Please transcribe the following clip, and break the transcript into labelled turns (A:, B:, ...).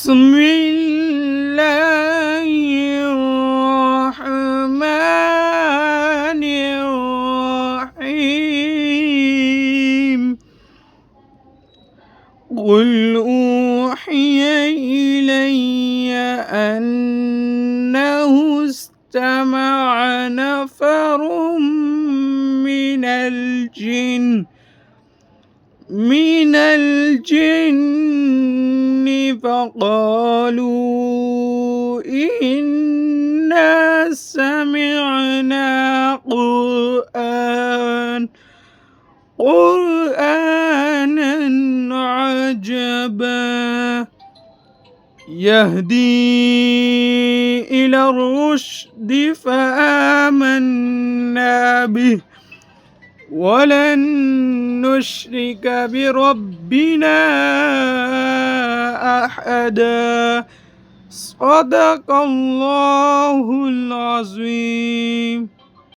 A: بسم الله الرحمن الرحيم قل أوحي إلي أنه استمع نفر من الجن فقالوا إنا سمعنا قرآنا عجبا يهدي إلى الرشد فآمنا به ولن نشرك بربنا أحدا صدق الله العظيم.